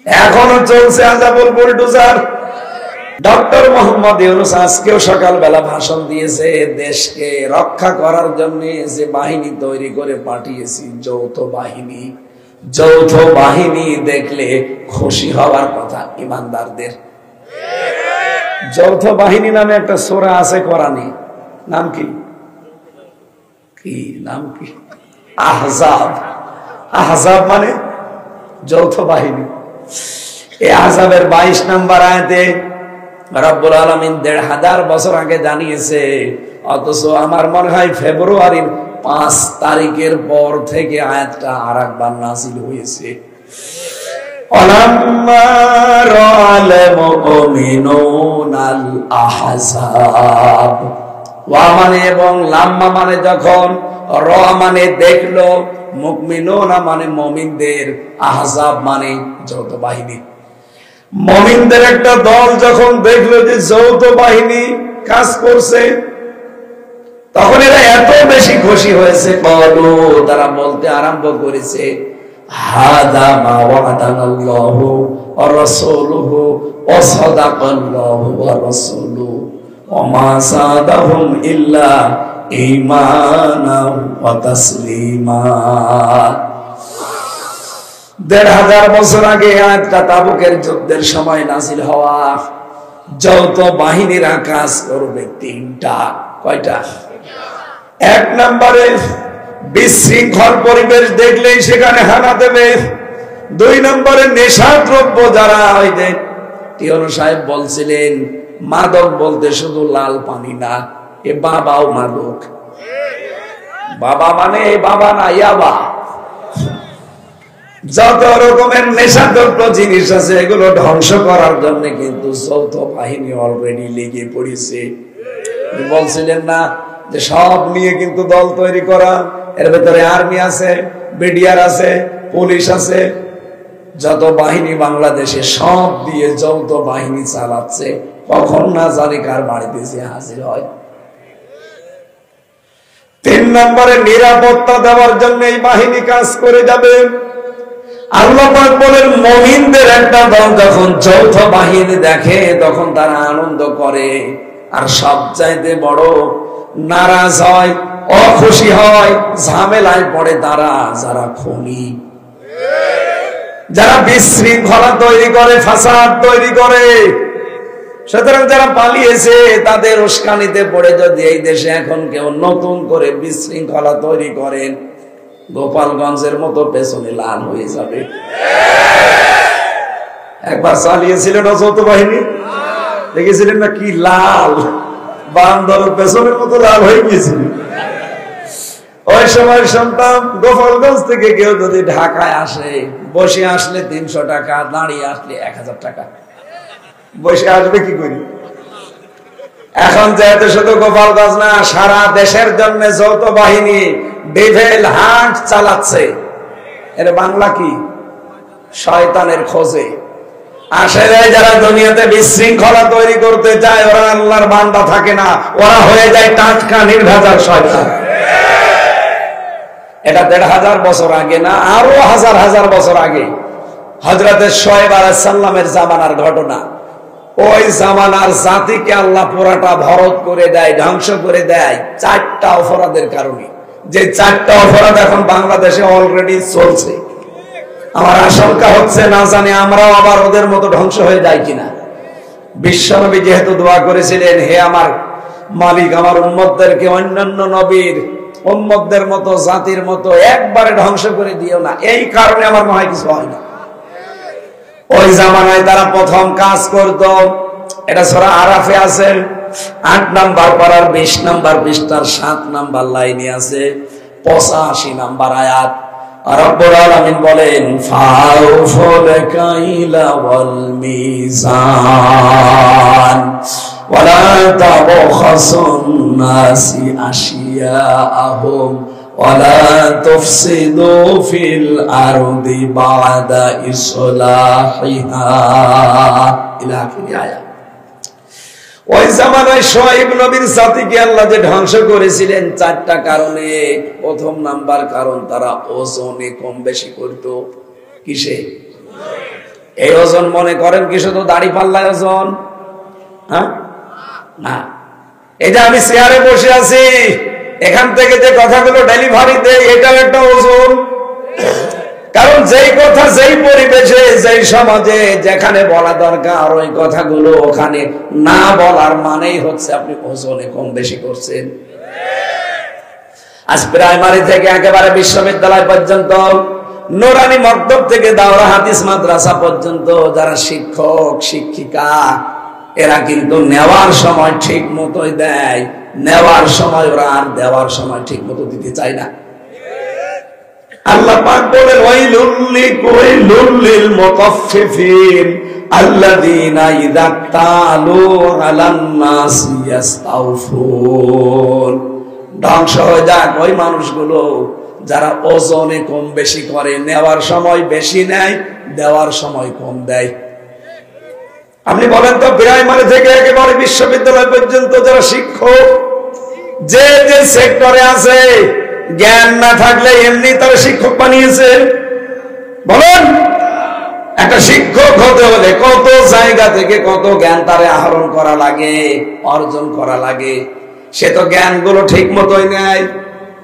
এখনো চলছে আযাবুল bulldozer. Doctor Mohammad Yunus আজকেও সকালবেলা ভাষণ দিয়েছে, দেশকে রক্ষা করার জন্য যে বাহিনী তৈরি করে পাঠিয়েছি, যৌথ বাহিনী। যৌথ বাহিনী দেখলে খুশি হওয়ার কথা ইমানদারদের। যৌথ বাহিনী নামে একটা সূরা আছে কোরআনে, নাম কি? কি নাম কি? আহজাব। আহজাব মানে যৌথ বাহিনী। এই আহজাবের 22 নম্বর আয়াতে রব্বুল আলামিন ১৫০০ বছর আগে জানিয়েছে, অথচ আমার মনে হয় ফেব্রুয়ারির 5 তারিখের পর থেকে আয়াতটা আরেকবার নাযিল হয়েছে। ওয়ালাম্মা রাআল মুমিনুনাল আহজাব। ওয়া মানে এবং লাম্মা মানে যখন, র মানে দেখলো, মুমিনুনা মানে মুমিনদের, আহজাব মানে যৌথ বাহিনী। মুমিনদের একটা দল যখন দেখলো যে যৌথ বাহিনী কাজ করছে, তখন এরা এত বেশি খুশি হয়েছে, বলো তারা বলতে আরম্ভ করেছে, হাদা মা ওয়াদানাল্লাহু ওয়া রাসূলুহু ওয়া সাদাকাল্লাহু ওয়া রাসূলুহু ওয়া মা সাদাহুম ইল্লা ঈমানাও ওয়া তাসলিমা। ১৫০০ বছর আগে আয়াতটা তাবুকের যুদ্ধের সময় নাযিল হওয়া। যৌথ বাহিনীরা কাজ করবে ৩টা। কয়টা? ১ নম্বরে বিশৃঙ্খল পরিবেশ দেখলেই সেখানে হানা দেবে। ২ নম্বরে নেশাদ্রব্য যারা, ওই যে টিওনো সাহেব বলছিলেন, মাদক বলতে শুধু লাল পানি না, এ বাবাও মাদক। বাবা মানে বাবা না, ইয়াবা। যত রকমের নেশাদ্রব্য জিনিস আছে এগুলো ধ্বংস করার জন্য কিন্তু যৌথ বাহিনী অলরেডি লেগে পড়েছে। বলছিলেন না যে সব নিয়ে কিন্তু দল তৈরি করা, এর ভেতরে আর্মি আছে, বিডিআর আছে, পুলিশ আছে, যত বাহিনী বাংলাদেশে সব দিয়ে যৌথ বাহিনী চালাচ্ছে। কখন না জানি কার বাড়িতে যে হাজির হয়। ৩ নম্বরে নিরাপত্তা দেওয়ার জন্য এই বাহিনী কাজ করে যাবে। আল্লাহ পাক বলেন, মুমিনদের একটা দল যখন যৌথ বাহিনী দেখে তখন তারা আনন্দ করে, আর সবচাইতে বড় নারাজ হয়, অখুশি হয়, ঝামেলায় পড়ে তারা যারা খুনি, যারা বিশৃঙ্খলা তৈরি করে, ফাসাদ তৈরি করে। সুতরাং যারা পালিয়েছে তাদের উস্কানিতে পড়ে যদি এই দেশে এখন কেউ নতুন করে বিশৃঙ্খলা তৈরি করেন, গোপালগঞ্জের মতো পেছনে লাল হয়ে যাবে। একবার চালিয়েছিলেন যৌথ বাহিনী, দেখেছিলেন না কি লাল, বান্দরের পেছনের মতো লাল হয়ে গিয়েছিল। ওই সময় শুনতাম গোপালগঞ্জ থেকে কেউ যদি ঢাকায় আসে, বসে আসলে ৩০০ টাকা, দাঁড়িয়ে আসলে ১০০০ টাকা। বসে আসবে কি করি? এখন যেহেতু শুধু গোপালগঞ্জ না, সারা দেশের জন্য যৌথ বাহিনী ডেভিল হান্ট চালাচ্ছে। এর বাংলা কি? শয়তানের খোঁজে। আসলে যারা দুনিয়াতে বিশৃঙ্খলা তৈরি করতে চায় ওরা আল্লাহর বান্দা থাকে না, ওরা হয়ে যায় টাটকা নির্ভেজাল শয়তান। এটা ১৫০০ বছর আগে না, আরো হাজার হাজার বছর আগে হযরতে শুআয়ব আলাইহিস সালামের জামানার ঘটনা। ওই জামানার জাতিকে আল্লাহ পুরাটা ভরত করে দেয়, ধ্বংস করে দেয় 4টা অপরাধের কারণে। যে 4টা অপরাধ এখন বাংলাদেশে অলরেডি চলছে। আমার আশঙ্কা হচ্ছে না জানি আমরাও আবার ওদের মতো ধ্বংস হয়ে যাই কিনা। বিশ্বনবী যেহেতু দোয়া করেছিলেন, হে আমার মালিক, আমার উম্মতদেরকে অন্যান্য নবীর উম্মতদের মতো, জাতির মতো একবারে ধ্বংস করে দিও না, এই কারণে আমার মনে হয় কিছু হয় না। ওই জামানায় তারা প্রথম কাজ করত, এটা সূরা আরাফে আছে, ৮ নাম্বার পারার ২০ নাম্বার পৃষ্ঠার ৭ নাম্বার লাইনে আছে, ৮৫ নাম্বার আয়াত। রব্বুল আলামিন বলেন, ফাউফুল কাইলা ওয়াল মিজান ওয়ালা তাবখাসুন নাসি আশিয়াআহুম ওয়ালা তুফসিদু ফিল আরদি বা'দা ইসলাহিহা ইলা আখির আয়াত। ওই জামানায় শুআয়ব নবীর জাতিকে আল্লাহ যে ধ্বংস করেছিলেন 4টা কারণে। প্রথম নাম্বার কারণ, তারা ওজনে কম বেশি করত। কিসে? এই ওজন মনে করেন কি শুধু দাড়ি পাল্লায় ওজন? হ্যাঁ, না। এটা আমি চেয়ারে বসে আছি, এখান থেকে যে কথাগুলো ডেলিভারি দেয় এটাও একটা ওজন। কারণ যেই কথা যেই পরিবেশে যেই সমাজে যেখানে বলা দরকার ওই কথাগুলো ওখানে না বলার মানেই হচ্ছে আপনি ওজনে কম বেশি করছেন। আজ প্রাইমারি থেকে একেবারে বিশ্ববিদ্যালয় পর্যন্ত, নুরানি মক্তব থেকে দাওরা হাদিস মাদ্রাসা পর্যন্ত যারা শিক্ষক শিক্ষিকা এরা কিন্তু নেওয়ার সময় ঠিক মতোই দেয়, নেওয়ার সময় ওরা আর দেওয়ার সময় ঠিক মতো দিতে চায় না। আল্লাহ পাক বলেন ওয়াইলুল লিল মুতাফফিফিন আল্লাযীনা ইযা তালু আলান নাস ইস্তাউফুন। ধ্বংস হয়ে যাক ওই মানুষগুলো যারা ওজনে কম বেশি করে, নেওয়ার সময় বেশি নেয়, দেওয়ার সময় কম দেয়। আপনি বলেন তো প্রাইমারি থেকে একেবারে বিশ্ববিদ্যালয় পর্যন্ত যারা শিক্ষক যে যে সেক্টরে আছে, জ্ঞান না থাকলে এমনি তারা শিক্ষক বানিয়েছে? বলেন, একটা শিক্ষক হতে হলে কত জায়গা থেকে কত জ্ঞান তারে আহরণ করা লাগে, অর্জন করা লাগে। সে তো জ্ঞানগুলো ঠিক মতোই নেয়,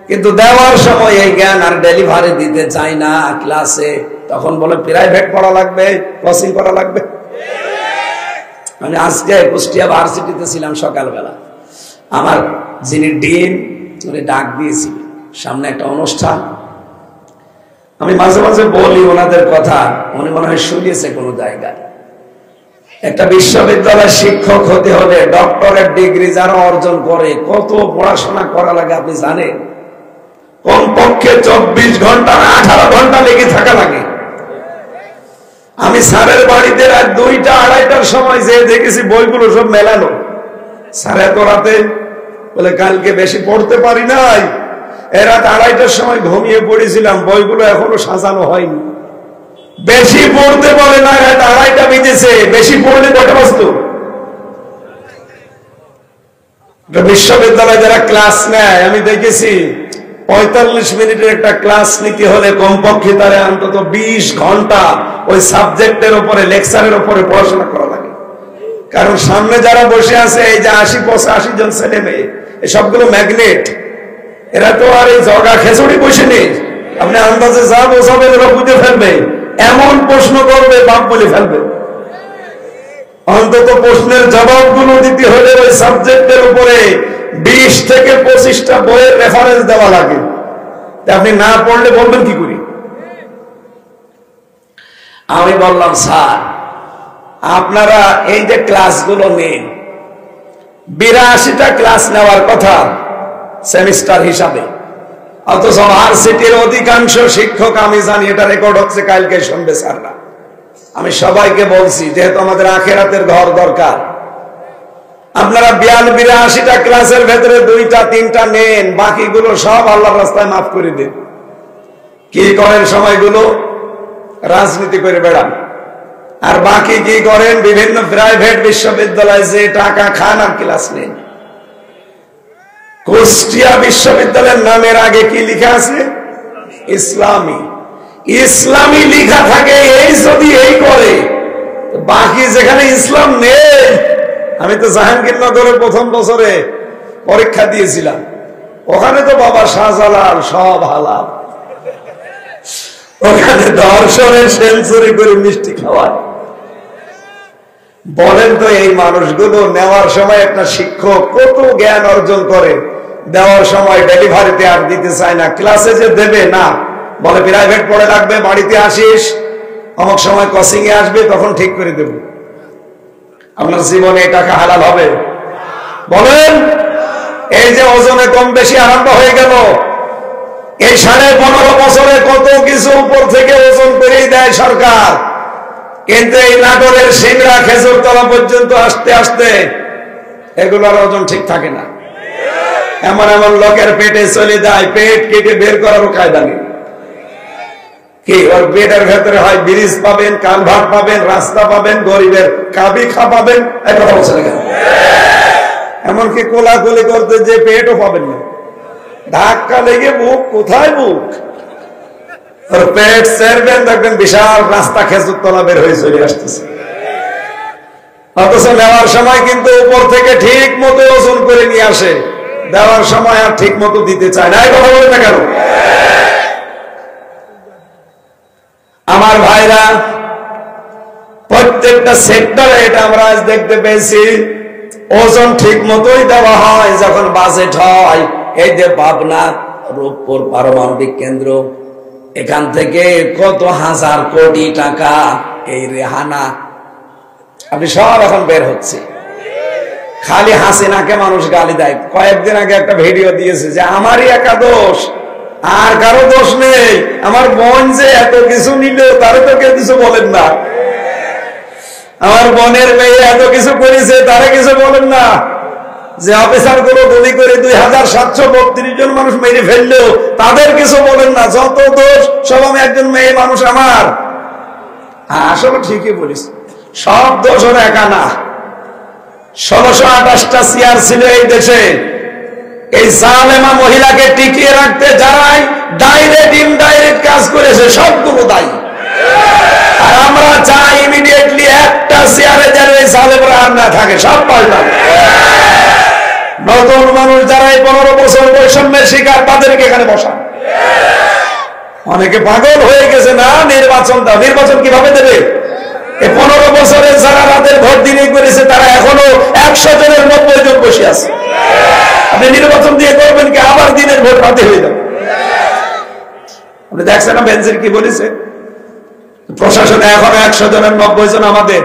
কিন্তু দেওয়ার সময় এই জ্ঞান আর ডেলিভারি দিতে চায় না ক্লাসে। তখন বলে প্রাইভেট পড়া লাগবে, কোচিং করা লাগবে। আমি আজকে কুষ্টিয়া ভার্সিটিতে ছিলাম সকালবেলা, আমার যিনি ডিন উনি ডাক দিয়েছিলেন, সামনে একটা অনুষ্ঠান। আমি মাঝে মাঝে বলি ওনাদের কথা, উনি মনে হয় শুনিয়েছে কোনো জায়গায়। একটা বিশ্ববিদ্যালয়ের শিক্ষক হতে হলে ডক্টরেট ডিগ্রি যারা অর্জন করে কত পড়াশোনা করা লাগে আপনি জানেন? কমপক্ষে 24 ঘন্টা 18 ঘন্টা লেগে থাকা লাগে। আমি স্যারের বাড়িতে রাত 2টা 2:30টার সময় যে দেখেছি বইগুলো সব মেলানো। স্যার এত রাতে বলে কালকে বেশি পড়তে পারি নাই, এ রাত 2:30টার সময় ঘুমিয়ে পড়েছিলাম, বইগুলো এখনো সাজানো হয়নি। বেশি পড়তে বলে না, রাত 2:30টা বেজেছে, বেশি পড়লে কটা বাজতো? বিশ্ববিদ্যালয়ে যারা ক্লাস নেয় আমি দেখেছি 45 মিনিটের একটা ক্লাস নিতে হলে কমপক্ষে তারা অন্তত 20 ঘন্টা ওই সাবজেক্টের উপরে, লেকচারের উপরে পড়াশোনা করা লাগে। কারণ সামনে যারা বসে আছে এই যে 80-85 জন ছেলে মেয়ে, এই সবগুলো ম্যাগনেট। এরা তো আর এই জগা খেচড়ি বসে নেই, আপনি আন্দাজে যা বোঝাবেন ওরা বুঝে ফেলবে, এমন প্রশ্ন করবে বাপ বলে ফেলবে। অন্তত প্রশ্নের জবাবগুলো দিতে হলে ওই সাবজেক্টের উপরে 20 থেকে 25টা বইয়ের রেফারেন্স দেওয়া লাগে। আপনি না পড়লে বলবেন কি করি? আমি বললাম স্যার আপনারা এই যে ক্লাসগুলো নেন, 82টা ক্লাস নেওয়ার কথা সেমিস্টার হিসাবে, অথচ ভার্সিটির অধিকাংশ শিক্ষক, আমি জানি এটা রেকর্ড হচ্ছে, কালকে শুনবে স্যাররা, আমি সবাইকে বলছি যেহেতু আমাদের আখেরাতের ঘর দরকার, আপনারা 82টা ক্লাসের ভেতরে 2টা 3টা নেন, বাকিগুলো সব আল্লাহর রাস্তায় মাফ করে দিন। কি করেন সময়গুলো? রাজনীতি করে বেড়ান। আর বাকি কি করেন? বিভিন্ন প্রাইভেট বিশ্ববিদ্যালয়ে যে টাকা খান আর ক্লাস নেন। কুষ্টিয়া বিশ্ববিদ্যালয়ের নামের আগে কি লেখা আছে? ইসলামী। ইসলামী লেখা থাকে, এই যদি এই করে, বাকি যেখানে ইসলাম নেই। আমি তো জাহাঙ্গীরনগরের প্রথম বছরে পরীক্ষা দিয়েছিলাম, ওখানে তো বাবা শাহজালাল সব হালাল, ওখানে দর্শনের সেঞ্চুরি করে মিষ্টি খাওয়ায়। বলেন তো এই মানুষগুলো নেওয়ার সময় একটা শিক্ষক কত জ্ঞান অর্জন করে, দেওয়ার সময় ডেলিভারিতে আর দিতে চায় না, ক্লাসে যে দেবে না, বলে প্রাইভেট পড়ে লাগবে, বাড়িতে আসিস, অমুক সময় কোচিং এ আসবে, তখন ঠিক করে দেব। আপনার জীবনে এই টাকা হালাল হবে? বলেন। এই যে ওজনে কম বেশি আরম্ভ হয়ে গেল, এই 15.5 বছরে কত কিছু উপর থেকে ওজন করেই দেয় সরকার, কিন্তু এই নাটোরের সিংড়া খেজুরতলা পর্যন্ত আসতে আসতে এগুলোর ওজন ঠিক থাকে না। এমন এমন লোকের পেটে চলে যায়, পেট কেটে বের করারও কায়দা নেই। কি ওর পেটের ভেতরে হয় ব্রিজ পাবেন, কালভার্ট পাবেন, রাস্তা পাবেন, গরিবের কাবিখা পাবেন, এই কথা বলছে না কেন? এমনকি কোলাকুলি করতে যে পেটও পাবেন না, ধাক্কা লেগে বুক, কোথায় বুক, ওর পেট চেরবেন, দেখবেন বিশাল রাস্তা খেজুর তলা বের হয়ে চলে আসতেছে। অথচ নেওয়ার সময় কিন্তু উপর থেকে ঠিক মতো ওজন করে নিয়ে আসে, দেওয়ার সময় আর ঠিক মতো দিতে চায় না। কথা বলে না কেন? আমার ভাইরা, প্রত্যেকটা সেক্টরে এটা আমরা আজ দেখতে পেয়েছি, ওজন ঠিক মতোই দেওয়া হয় যখন বাজেট হয়। এই যে পাবনা রূপপুর পারমাণবিক কেন্দ্র, এখান থেকে কত হাজার কোটি টাকা এই রেহানা আপনি সব এখন বের হচ্ছে। খালি হাসিনাকে মানুষ গালি দেয়। কয়েকদিন আগে একটা ভিডিও দিয়েছে যে আমারই একা দোষ, আর কারো দোষ নেই। আমার বোন যে এত কিছু নিল, তারে তো কেউ কিছু বলেন না। আমার বোনের মেয়ে এত কিছু করেছে, তারে কিছু বলেন না। যে অফিসার গুলো গুলি করে 2732 জন মানুষ মেরে ফেললো, তাদের কিছু বলেন না। যত দোষ সব আমি একজন মেয়ে মানুষ আমার। আসলে ঠিকই বলিস, সব দোষ ওর একা না। 1628টা চেয়ার ছিল এই দেশে। এই জালেমা মহিলাকে টিকিয়ে রাখতে যারাই ডাইরেক্ট ইনডাইরেক্ট কাজ করেছে, সবগুলো দায়ী। আর আমরা চাই ইমিডিয়েটলি একটা চেয়ারে যেন এই জালেমরা আর না থাকে, সব পাল্টান। নতুন মানুষ যারা এই 15 বছর বৈষম্যের শিকার, তাদেরকে এখানে বসান। অনেকে পাগল হয়ে গেছে, না নির্বাচন দাও। নির্বাচন কিভাবে দেবে? এই 15 বছরে যারা রাতের ভোট দিনে করেছে, তারা এখনো 100 জনের 90 জন বসে আছে। আপনি নির্বাচন দিয়ে করবেন কি? আবার দিনের ভোট রাতে হয়ে যাবে। আপনি দেখছেন না বেঞ্জির কি বলেছে? প্রশাসনে এখনো 100 জনের 90 জন আমাদের।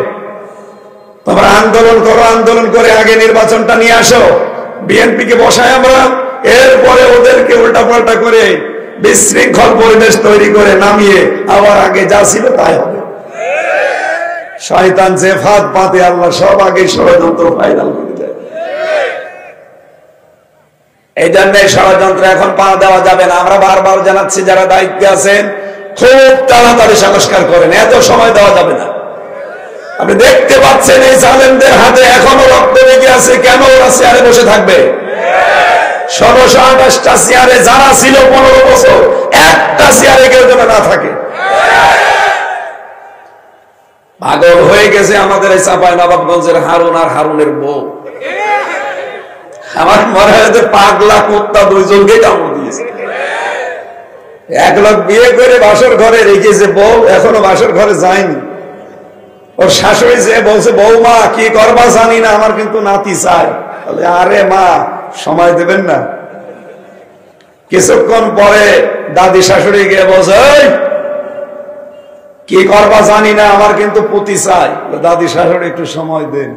তোমরা আন্দোলন করো, আন্দোলন করে আগে নির্বাচনটা নিয়ে আসো। বিএনপি কে বসায় আমরা, এরপরে ওদেরকে উল্টা পাল্টা করে বিশৃঙ্খল পরিবেশ তৈরি করে নামিয়ে আবার আগে যা ছিল তাই হবে। শয়তান যে ফাঁদ পাতে, আল্লাহ সব আগে ষড়যন্ত্র ফাইনাল করে দেয়। এই জন্য ষড়যন্ত্র এখন পা দেওয়া যাবে না। আমরা বারবার জানাচ্ছি, যারা দায়িত্বে আছেন খুব তাড়াতাড়ি সংস্কার করেন, এত সময় দেওয়া যাবে না। আপনি দেখতে পাচ্ছেন এই জালেমদের হাতে এখনো রক্ত লেগে আছে। কেন ওরা চেয়ারে বসে থাকবে? 1628টা চেয়ারে যারা ছিল 15 বছর, একটা চেয়ারে কেউ যেন না থাকে। পাগল হয়ে গেছে আমাদের এই চাঁপাইনবাবগঞ্জের হারুন আর হারুনের বউ। আমার মনে হয় যে পাগলা কুত্তা দুইজনকেই কামড় দিয়েছে। এক লোক বিয়ে করে বাসর ঘরে রেখেছে, বউ এখনো বাসর ঘরে যায়নি। ওর শাশুড়ি যে বলছে, বৌমা কি করবা জানি না, আমার কিন্তু নাতি চাই। আরে মা, সময় দেবেন না? কিছুক্ষণ পরে দাদি শাশুড়ি গিয়ে বলছে, কি করবা জানি না, আমার কিন্তু পুতি চাই। দাদি শাশুড়ি একটু সময় দেন।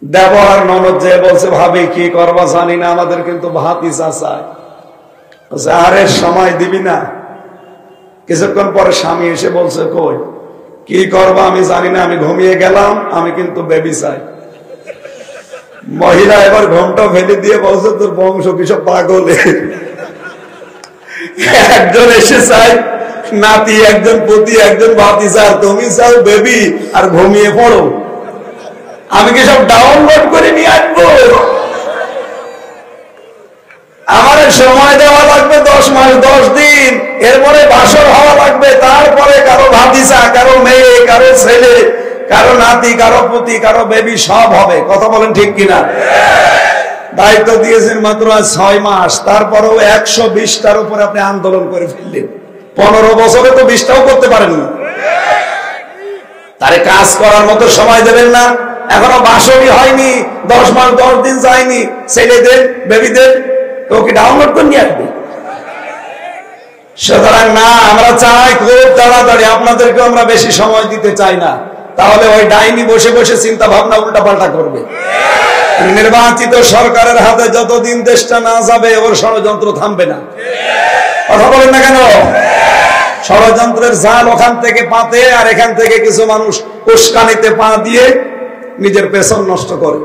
দেবর ননদ যে বলছে, ভাবি কি করবা জানি না, আমাদের কিন্তু ভাতিজা চাই। আরে সময় দিবি না? কিছুক্ষণ পরে স্বামী এসে বলছে, কই কি করবা আমি জানি না, আমি ঘুমিয়ে গেলাম, আমি কিন্তু বেবি চাই। মহিলা এবার ঘুমটা ফেলে দিয়ে বলছে, তোর বংশ কিসব পাগল। একজন এসে চাই নাতি, একজন পুতি, একজন ভাতিজা, তুমি চাও বেবি আর ঘুমিয়ে পড়ো। আমি কি সব ডাউনলোড করে নিয়ে আসবো? আমার সময় দেওয়া লাগবে 10 মাস 10 দিন, এরপরে বাসর হওয়া লাগবে, তারপরে কারো ভাতিজা, কারো মেয়ে, কারো ছেলে, কারো নাতি, কারো পুতি, কারো বেবি সব হবে। কথা বলেন ঠিক কিনা? দায়িত্ব দিয়েছেন মাত্র 6 মাস, তারপরেও 120টার উপরে আপনি আন্দোলন করে ফেললেন। 15 বছরে তো 20টাও করতে পারেননি। তারে কাজ করার মতো সময় দেবেন না। এখনো বাসরই হয়নি, 10 মাস 10 দিন যায়নি, ছেলেদের বেবিদের ওকে ডাউনলোড করে নিয়ে আসবে। সুতরাং না, আমরা চাই খুব তাড়াতাড়ি, আপনাদেরকে আমরা বেশি সময় দিতে চাই না। তাহলে ওই ডাইনি বসে বসে চিন্তা ভাবনা উল্টা পাল্টা করবে। নির্বাচিত সরকারের হাতে যতদিন দেশটা না যাবে, ওর ষড়যন্ত্র থামবে না। কথা বলেন না কেন? ষড়যন্ত্রের জাল ওখান থেকে পাতে, আর এখান থেকে কিছু মানুষ উস্কানিতে পা দিয়ে নিজের পেছন নষ্ট করে।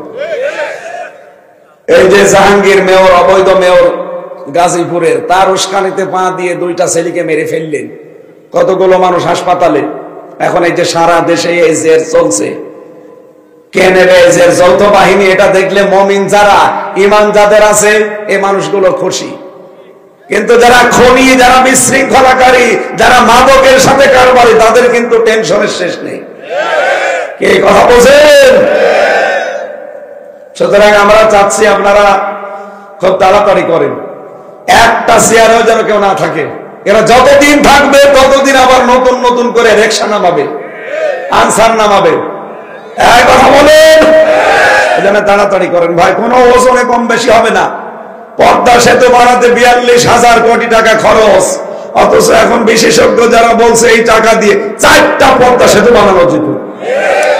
এই যে জাহাঙ্গীর মেয়র, অবৈধ মেয়র গাজীপুরের, তার উস্কানিতে পা দিয়ে 2টা ছেলেকে মেরে ফেললেন। কতগুলো মানুষ হাসপাতালে। এখন এই যে সারা দেশে এই জের চলছে, কে নেবে এই জের? যৌথ বাহিনী। এটা দেখলে মমিন যারা, ইমান যাদের আছে, এই মানুষগুলো খুশি। কিন্তু যারা খনি, যারা বিশৃঙ্খলাকারী, যারা মাদকের সাথে কারবারি, তাদের কিন্তু টেনশনের শেষ নেই। কে কথা বলছেন? সুতরাং আমরা চাচ্ছি আপনারা খুব তাড়াতাড়ি করেন, একটা চেয়ারেও যেন কেউ না থাকে। এরা যতদিন থাকবে ততদিন আবার নতুন নতুন করে রিকশা নামাবে, আনসার নামাবে। এই কথা বলেন, এজন্য তাড়াতাড়ি করেন ভাই, কোনো ওজনে কম বেশি হবে না। পদ্মা সেতু বানাতে 42,000 কোটি টাকা খরচ, অথচ এখন বিশেষজ্ঞ যারা বলছে এই টাকা দিয়ে 4টা পদ্মা সেতু বানানো যেত।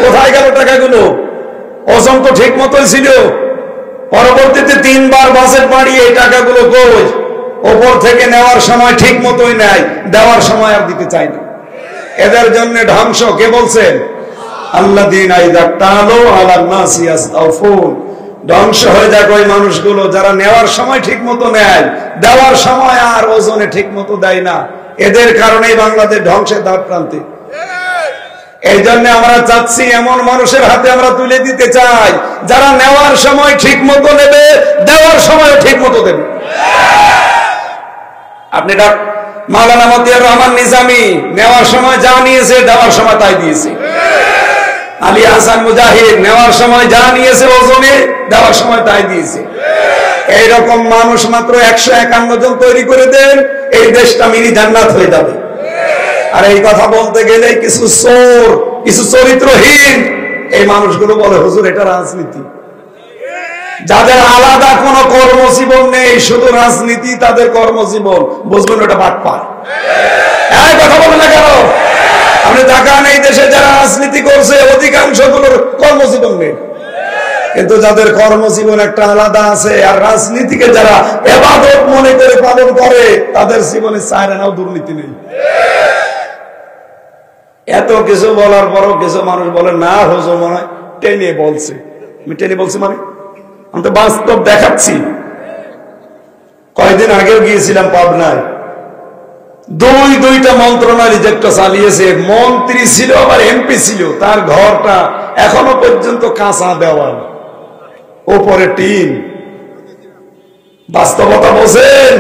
কোথায় গেল টাকাগুলো? ওজন তো ঠিক মতোই ছিল, পরবর্তীতে 3বার বাজেট বাড়িয়ে এই টাকাগুলো কই? ওপর থেকে নেওয়ার সময় ঠিক মতোই নেয়, দেওয়ার সময় আর দিতে চায় না। এদের জন্য ধ্বংস। কে বলছেন? আল্লাযীনা ইযা তালু আলান নাসি ইস্তাউফুন। ধ্বংস হয়ে যাক ওই মানুষগুলো যারা নেওয়ার সময় ঠিক মতো নেয়, দেওয়ার সময় আর ওজনে ঠিক মতো দেয় না। এদের কারণেই বাংলাদেশ ধ্বংসের দ্বার প্রান্তে। এই জন্য আমরা চাচ্ছি এমন মানুষের হাতে আমরা তুলে দিতে চাই যারা নেওয়ার সময় ঠিক মতো নেবে, দেওয়ার সময় ঠিক মতো দেবে। আপনি মাওলানা মতিয়ার রহমান নিজামী নেওয়ার সময় যা নিয়েছে, দেওয়ার সময় তাই দিয়েছে। আলী হাসান মুজাহিদ নেওয়ার সময় যা নিয়েছে ওজনে, দেওয়ার সময় তাই দিয়েছে। এইরকম মানুষ মাত্র 151 জন তৈরি করে দেন, এই দেশটা মিনি জান্নাত হয়ে যাবে। আর এই কথা বলতে গেলে কিছু চোর, কিছু চরিত্রহীন এই মানুষগুলো বলে হুজুর এটা রাজনীতি। যাদের আলাদা কোনো কর্মজীবন নেই, শুধু রাজনীতি তাদের কর্মজীবন, বুঝবেন ওটা বাটপার। এই কথা বলে না কেন? আপনি তাকান, এই দেশে যারা রাজনীতি করছে অধিকাংশ গুলোর কর্মজীবন নেই, কিন্তু যাদের কর্মজীবন একটা আলাদা আছে, আর রাজনীতিকে যারা ইবাদত মনে করে পালন করে, তাদের জীবনে চায় না দুর্নীতি নেই। এত কিছু বলার পরও কিছু মানুষ বলে না হুজুর মনে হয় টেনে বলছে। আমি টেনে বলছি মানে? আমি তো বাস্তব দেখাচ্ছি। কয়েকদিন আগেও গিয়েছিলাম পাবনায়, দুইটা মন্ত্রণালয় রিজেক্ট চালিয়েছে। মন্ত্রী ছিল আবার এমপি ছিল, তার ঘরটা এখনো পর্যন্ত কাঁচা দেওয়াল, ওপরে টিন। বাস্তবতা বোঝেন?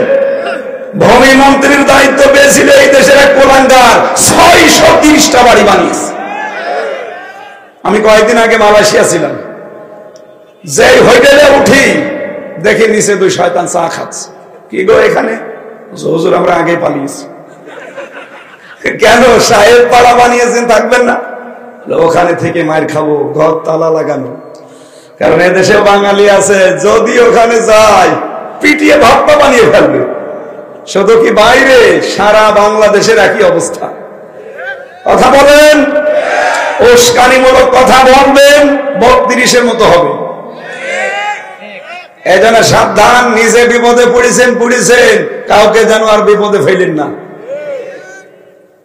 ভূমি মন্ত্রীর দায়িত্ব পেয়েছিল এই দেশের এক কোলাঙ্গার, 630টা বাড়ি বানিয়েছে। আমি কয়েকদিন আগে মালয়েশিয়া ছিলাম, যে হোটেলে উঠি দেখি নিচে 2 শয়তান চা খাচ্ছে। কি গো এখানে? হুজুর আমরা আগে পালিয়েছি। কেন? সাহেব পাড়া বানিয়েছেন, থাকবেন না? ওখানে থেকে মার খাবো, ঘর তালা লাগানো। কারণ এদেশেও বাঙালি আছে, যদি ওখানে যায় পিটিয়ে ভক্ত বানিয়ে ফেলবে। শুধু কি বাইরে, সারা বাংলাদেশের একই অবস্থা। কথা বলেন, উস্কানিমূলক কথা বলবেন, 32-এর মতো হবে। এই জন্য সাবধান, নিজে বিপদে পড়েছেন, কাউকে যেন আর বিপদে ফেলেন না।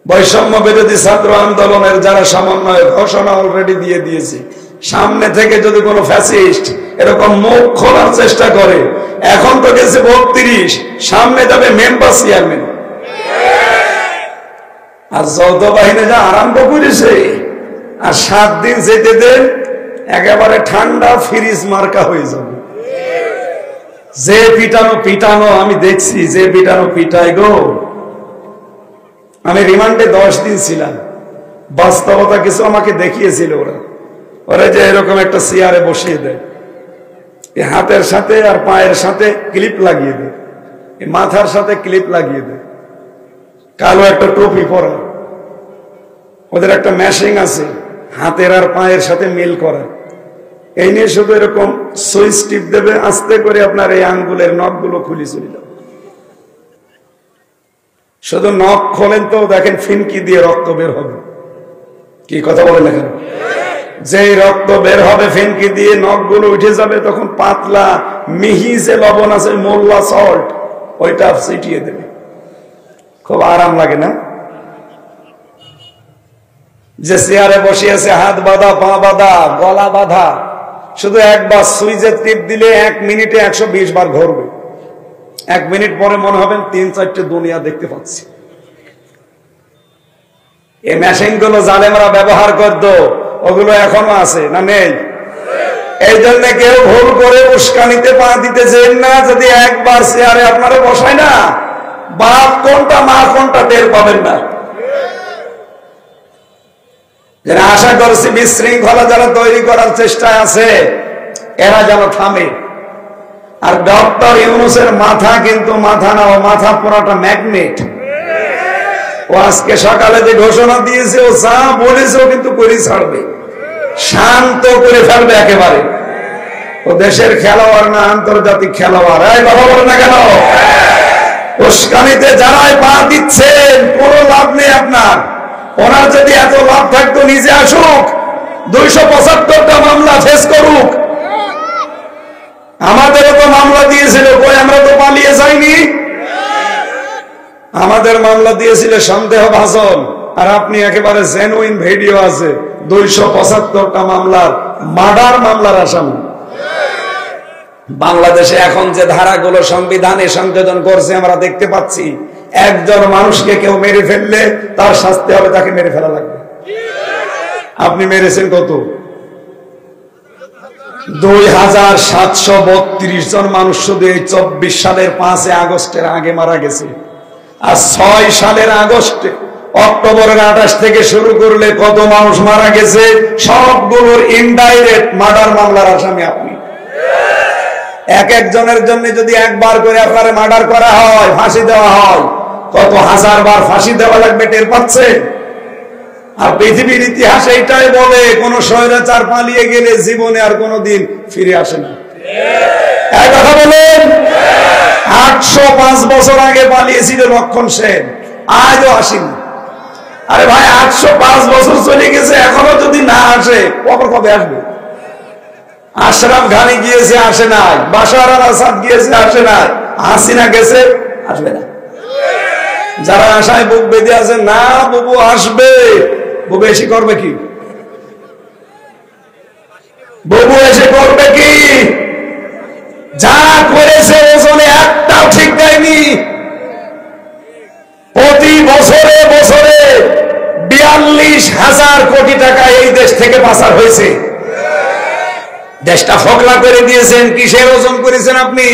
বৈষম্য বিরোধী ছাত্র আন্দোলনের যারা সমন্বয় ঘোষণা অলরেডি দিয়ে দিয়েছে, সামনে থেকে যদি কোনো ফ্যাসিস্ট এরকম মুখ খোলার চেষ্টা করে, এখন তো গেছে 32, সামনে যাবে মেম্বার চেয়ারম্যান। আর যৌথ বাহিনী যা আরম্ভ করেছে, আর 7 দিন যেতে দেন একেবারে ঠান্ডা ফ্রিজ মার্কা হয়ে যাবে। যে পিটানো আমি দেখছি, যে পিটাই গো। আমি রিমান্ডে 10 দিন ছিলাম, বাস্তবতা কিছু আমাকে দেখিয়েছিল। ওরা যে এরকম একটা চেয়ারে বসিয়ে দেয়, হাতের সাথে আর পায়ের সাথে ক্লিপ লাগিয়ে দেয়, মাথার সাথে ক্লিপ লাগিয়ে দেয়, কালো একটা টুপি পরা। ওদের একটা মেশিন আছে হাতের আর পায়ের সাথে মিল করা। এই নিয়ে শুধু এরকম সুইচ টিপ দেবে, আস্তে করে আপনার এই আঙ্গুলের নখগুলো খুলে চলে যাবে। শুধু নখ খোলেন তো দেখেন ফিনকি দিয়ে রক্ত বের হবে। কি কথা বলেন এখন? যেই রক্ত বের হবে ফিনকি দিয়ে, নখগুলো উঠে যাবে, তখন পাতলা মিহি যে লবণ আছে, মোল্লা সল্ট, ওইটা ছিটিয়ে দেবে। খুব আরাম লাগে না? যে চেয়ারে বসে আছে, হাত বাঁধা, পা বাঁধা, গলা বাঁধা, শুধু একবার সুইচের টিপ দিলে 1 মিনিটে 120 বার ঘুরবে। 1 মিনিট পরে মনে হবে 3-4টে দুনিয়া দেখতে পাচ্ছি। এই মেশিন গুলো জালেমরা ব্যবহার করতো, ওগুলো এখনো আছে না নেই? এই জন্য কেউ ভুল করে উস্কানিতে পা দিতে চান না। যদি একবার চেয়ারে আপনারা বসায় না, বাপ কোনটা মা কোনটা টের পাবেন না। যারা আশা করছি বিশৃঙ্খলা যারা তৈরি করার চেষ্টায় আছে এরা যেন থামে। আর ডক্টর ইউনূসের মাথা কিন্তু মাথা না, ও মাথা পুরোটা ম্যাগনেট। ও আজকে সকালে যে ঘোষণা দিয়েছে, ও যা বলেছে ও কিন্তু করে ছাড়বে, শান্ত করে ফেলবে একেবারে। ও দেশের খেলোয়াড় না, আন্তর্জাতিক খেলোয়াড়। এই কথা বলে না কেন? উস্কানিতে যারাই পা দিচ্ছেন কোনো লাভ নেই আপনার। ওনার যদি এত লাভ থাকতো নিজে আসুক, 275টা মামলা ফেস করুক। আমাদেরও তো মামলা দিয়েছিল, কই আমরা তো পালিয়ে যাইনি। আমাদের মামলা দিয়েছিল সন্দেহভাজন, আর আপনি একেবারে জেনুইন ভিডিও আছে 275টা মামলার মার্ডার মামলার আসামি। বাংলাদেশে এখন যে ধারাগুলো সংবিধানে সংযোজন করছে আমরা দেখতে পাচ্ছি, একজন মানুষকে কেউ মেরে ফেললে তার শাস্তি হবে, তাকে মেরে ফেলা লাগবে। আপনি মেরেছেন কত? 2732 জন মানুষ শুধু এই 24 সালের 5 আগস্টের আগে মারা গেছে। আর 6 সালের আগস্টে, অক্টোবরের 28 থেকে শুরু করলে কত মানুষ মারা গেছে, সবগুলোর ইনডাইরেক্ট মার্ডার মামলার আসামি আপনি। এক একজনের জন্য যদি একবার করে আপনারে মার্ডার করা হয়, ফাঁসি দেওয়া হয়, কত হাজার বার ফাঁসি দেওয়া লাগবে টের পাচ্ছে? আর পৃথিবীর ইতিহাস এইটাই বলে, কোন স্বৈরাচার পালিয়ে গেলে জীবনে আর কোনদিন ফিরে আসে না। এক কথা বলেন, 805 বছর আগে পালিয়েছিল লক্ষণ সেন, আজও আসেনি। আরে ভাই, 805 বছর চলে গেছে, এখনো যদি না আসে কবে আসবে? আশরাফ ঘানি গিয়েছে, আসে নাই। বাশার আল আসাদ গিয়েছে, আসে নাই। হাসিনা গেছে, আসবে না। যারা আশায় বুক বেঁধে আছে, না বুবু আসবে, বুবু এসে করবে কি? বুবু এসে করবে কি? যা করেছে ওজনে একটাও ঠিক দেয়নি। প্রতি বছরে বছরে 42,000 কোটি টাকা এই দেশ থেকে পাচার হয়েছে। দেশটা ফকলা করে দিয়েছেন। কিসের ওজন করেছেন আপনি?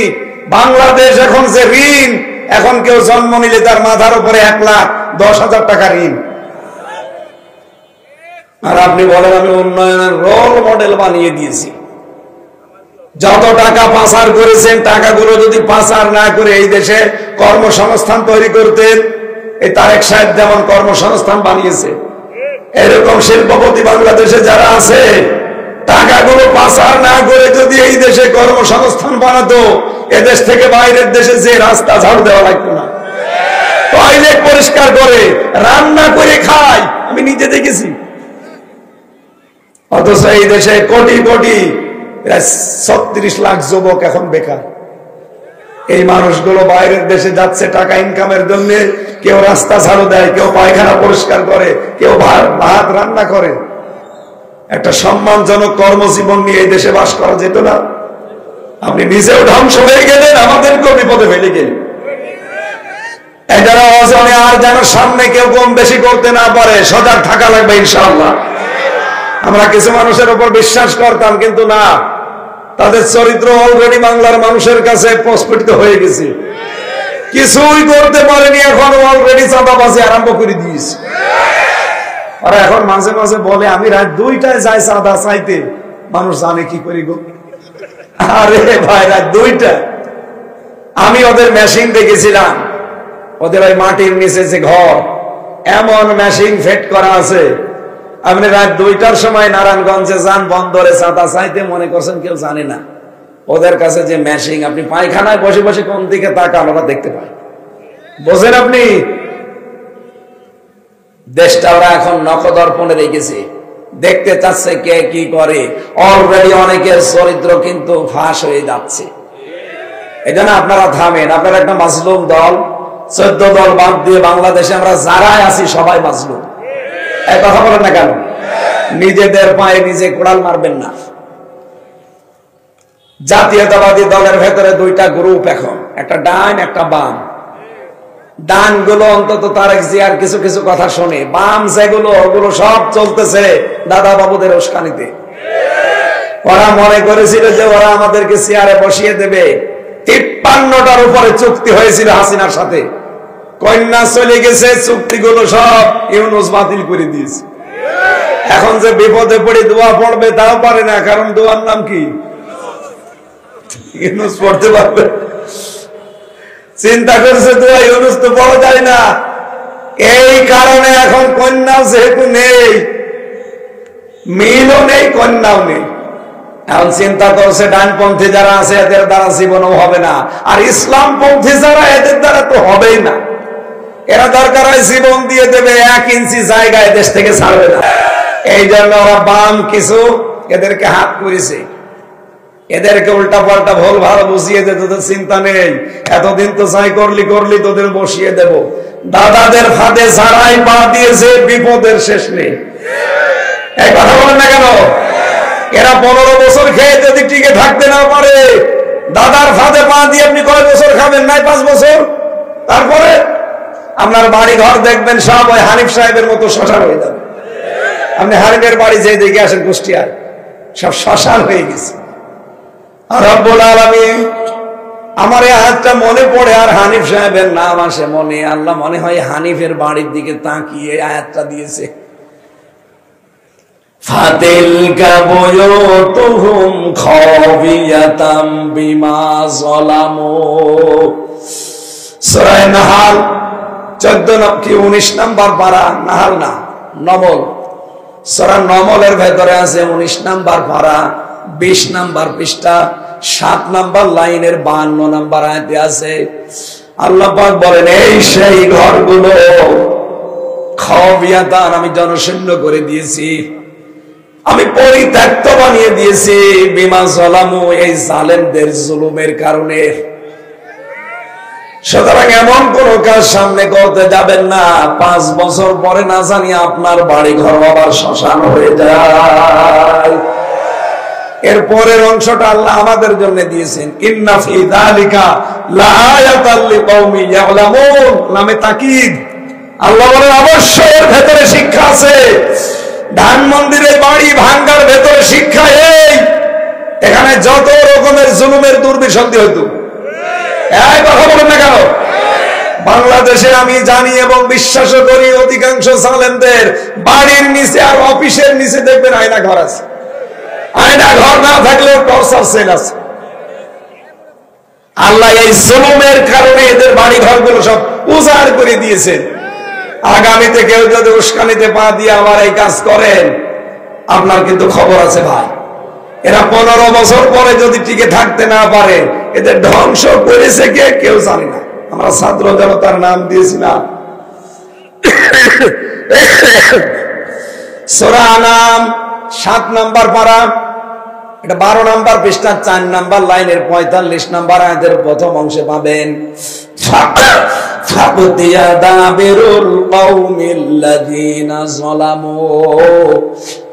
বাংলাদেশ এখন যে ঋণ, এখন কেউ জন্ম নিলে তার মাথার উপরে 1,10,000 টাকা ঋণ। আর আপনি বলেন আমি উন্নয়নের রোল মডেল বানিয়ে দিয়েছি। যত টাকা পাচার করেছেন, টাকাগুলো যদি পাচার না করে এই দেশে কর্মসংস্থান তৈরি করতেন, এই তারেক সাহেব যেমন কর্মসংস্থান বানিয়েছে, এরকম শিল্পপতি বাংলাদেশে যারা আছে, টাকাগুলো পাচার না করে যদি এই দেশে কর্মসংস্থান বানাতো, এদেশ থেকে বাইরের দেশে যে রাস্তা ঝাড়ু দেওয়া লাগতো না, টয়লেট পরিষ্কার করে রান্না করে খায়, আমি নিজে দেখেছি। অথচ এই দেশে কোটি কোটি 36 লাখ যুবক এখন বেকার। এই মানুষগুলো বাইরের দেশে যাচ্ছে টাকা ইনকামের জন্য। কেউ রাস্তা ঝাড়ু দেয়, কেউ পায়খানা পরিষ্কার করে, কেউ ভাত রান্না করে। একটা সম্মানজনক কর্মজীবন নিয়ে এই দেশে বাস করা যেত না? আপনি নিজেও ধ্বংস হয়ে গেলেন, আমাদেরকেও বিপদে ফেলে গেলেন। এটারা অজনে আর যেন সামনে কেউ কম বেশি করতে না পারে, সজাগ থাকা লাগবে ইনশাআল্লাহ। আমরা কিছু মানুষের উপর বিশ্বাস করতাম, কিন্তু না, তাদের চরিত্র অলরেডি বাংলার মানুষের কাছে প্রস্ফুটিত হয়ে গেছে। কিছুই করতে পারেনি, এখন অলরেডি চাঁদাবাজি আরম্ভ করে দিয়েছে। আর এখন মাঝে মাঝে বলে আমি রাত 2টায় যাই চাঁদা চাইতে, মানুষ জানে কি করি গো। আরে ভাই, রাত 2টা আমি ওদের মেশিন দেখেছিলাম, ওদের ওই মাটির নিচে যে ঘর, এমন মেশিন ফিট করা আছে। আপনি রাত 2টার সময় নারায়ণগঞ্জে যান বন্দরে চাঁদা চাইতে, মনে করছেন কেউ জানে না। ওদের কাছে যে মেশিন, আপনি পায়খানায় বসে বসে কোন দিকে তাকান ওরা দেখতে পায়। বোঝেন আপনি? দেশটা ওরা এখন নখদর্পণে রেখেছে, দেখতে চাচ্ছে কে কি করে। অলরেডি অনেকের চরিত্র কিন্তু ফাঁস হয়ে যাচ্ছে। এই জন্য আপনারা থামেন। আপনারা একটা মাজলুম দল, 14 দল বাদ দিয়ে বাংলাদেশে আমরা যারাই আছি সবাই মাজলুম। এই কথা বলেন না কেন? নিজেদের পায়ে নিজে কোড়াল মারবেন না। জাতীয়তাবাদী দলের ভেতরে 2টা গ্রুপ এখন, একটা ডান একটা বাম। ডান গুলো অন্তত তারেক জিয়ার কিছু কিছু কথা শোনে, বাম যেগুলো ওগুলো সব চলতেছে দাদা বাবুদের উস্কানিতে। ওরা মনে করেছিল যে ওরা আমাদেরকে চেয়ারে বসিয়ে দেবে। 53টার উপরে চুক্তি হয়েছিল হাসিনার সাথে, কন্যা চলে গেছে, চুক্তিগুলো সব ইউনূস বাতিল করে দিয়েছে। এখন যে বিপদে পড়ে দোয়া পড়বে তাও পারে না, কারণ দোয়ার নাম কি? ইউনূস পড়তে পারবে। চিন্তা করছে দোয়া ইউনূস তো পড়া যায় না, এই কারণে এখন কন্যাও যেহেতু নেই, মিলও নেই, কন্যাও নেই। এখন চিন্তা করছে ডানপন্থী যারা আছে এদের দ্বারা জীবনও হবে না, আর ইসলামপন্থী যারা এদের দ্বারা তো হবেই না। এরা দরকার হয় জীবন দিয়ে দেবে, 1 ইঞ্চি জায়গায় দেশ থেকে ছাড়বে না। এই জন্য ওরা বাম কিছু এদেরকে হাত করেছে, এদেরকে উল্টা পাল্টা ভুল ভালো বুঝিয়ে দে, তোদের চিন্তা নেই, এতদিন তো যাই করলি তোদের বসিয়ে দেব। দাদাদের ফাঁদে যারাই পা দিয়েছে বিপদের শেষ নেই। এই কথা বলেন না কেন? এরা 15 বছর খেয়ে যদি টিকে থাকতে না পারে, দাদার ফাঁদে পা দিয়ে আপনি কয় বছর খাবেন? নাই 5 বছর। তারপরে আপনার বাড়ি ঘর দেখবেন সব ওই হানিফ সাহেবের মতো শ্মশান হয়ে যাবে। আপনি হানিফের বাড়ি যে দেখে আসেন কুষ্টিয়ায়, সব শ্মশান হয়ে গেছে। আর রব্বুল আলামিন, আমার এই আয়াতটা মনে পড়ে আর হানিফ সাহেবের নাম আসে মনে। আল্লাহ মনে হয় হানিফের বাড়ির দিকে তাকিয়ে আয়াতটা দিয়েছে। ফাতিলকা বুয়ুতুহুম খাবিয়াতাম বিমা যালামু। সূরা নাহাল 14 কি 19 নাম্বার পারা, নাহাল না নমল, সূরা নমলের ভেতরে আছে 19 নাম্বার পারা, 20 নাম্বার পৃষ্ঠা, 7 নাম্বার লাইনের 52 নাম্বার আয়াতে আছে। আল্লাহ পাক বলেন, এই সেই ঘরগুলো খাবিয়াতান, আমি জনশূন্য করে দিয়েছি, আমি পরিত্যক্ত বানিয়ে দিয়েছি, বিমা যালামু, এই জালেমদের জুলুমের কারণে। সুতরাং এমন কোন কাজ সামনে করতে যাবেন না 5 বছর পরে না জানি আপনার বাড়ি ঘর আবার শ্মশান হয়ে যায়। এর পরের অংশটা আল্লাহ আমাদের জন্য দিয়েছেন, ইন্না ফি যালিকা লাআয়াতাল লিকাওমি ইয়ালামুন, নামে তাকিদ। আল্লাহ বলেন অবশ্যই এর ভেতরে শিক্ষা আছে। ধানমন্দিরের বাড়ি ভাঙ্গার ভেতরে শিক্ষা এই, এখানে যত রকমের জুলুমের দুর্বিসন্ধি হইতো। এই কথা বলেন না কেন? বাংলাদেশে আমি জানি এবং বিশ্বাস করি অধিকাংশ জালেমদের বাড়ির নিচে আর অফিসের নিচে দেখবেন আয়না ঘর আছে। আয়না ঘর না থাকলেও টর্চার সেল আছে। আল্লাহ এই জুলুমের কারণে এদের বাড়ি ঘরগুলো সব উজাড় করে দিয়েছেন। আগামীতে কেউ যদি উস্কানিতে পা দিয়ে আমার এই কাজ করেন, আপনার কিন্তু খবর আছে ভাই। এরা 15 বছর পরে যদি টিকে থাকতে না পারে, এদের ধ্বংস করেছে কে কেউ জানি না। আমরা ছাত্র জনতার নাম দিয়েছি না। সূরা আনাম 7 নাম্বার পারা, এটা 12 নাম্বার পৃষ্ঠা, 4 নাম্বার লাইনের 45 নাম্বার আয়াতের প্রথম অংশে পাবেন, ফাকুতিয়া দাবিরুল কওমিল্লাযিনা যালামু।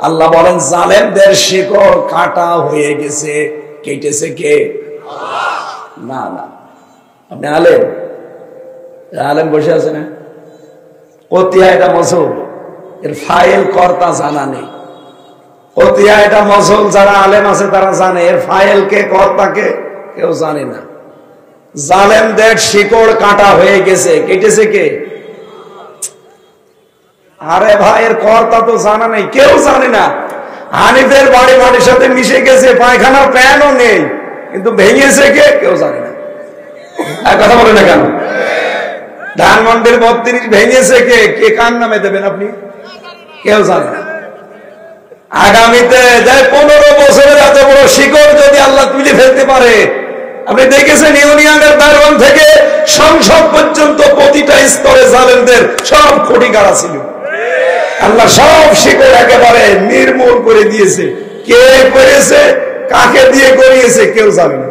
আল্লাহ বলেন জালেমদের শিকড় কাটা হয়ে গেছে। কেটেছে কে? না না, আপনি আলেম, আলেম বসে আছে না, কতিয়া এটা মসুল, এর ফাইল কর্তা জানা নেই। কতিয়া এটা মসুল, যারা আলেম আছে তারা জানে, এর ফাইল কে কর্তা কে কেউ জানে না। জালেমদের শিকড় কাটা হয়ে গেছে। কেটেছে কে? আরে ভাই, এর কর্তা তো জানা নেই, কেউ জানে না। হানিফের বাড়ি মাটির সাথে মিশে গেছে, পায়খানার প্যানও নেই, কিন্তু ভেঙেছে কে কেউ জানে না। কথা বলে না কেন? ধানমন্ডির 32 ভেঙেছে কে? কে কার নামে দেবেন আপনি? কেউ জানে না। আগামীতে 15 বছরের এত বড় শিকড় যদি আল্লাহ তুলে ফেলতে পারে, আপনি দেখেছেন ইউনিয়নের দারোয়ান থেকে সংসদ পর্যন্ত প্রতিটা স্তরে জালেমদের সব খুঁটি গাড়া ছিল। আল্লাহ সব শিকড় একেবারে নির্মূল করে দিয়েছে। কে করেছে, কাকে দিয়ে করিয়েছে কেউ জানে না।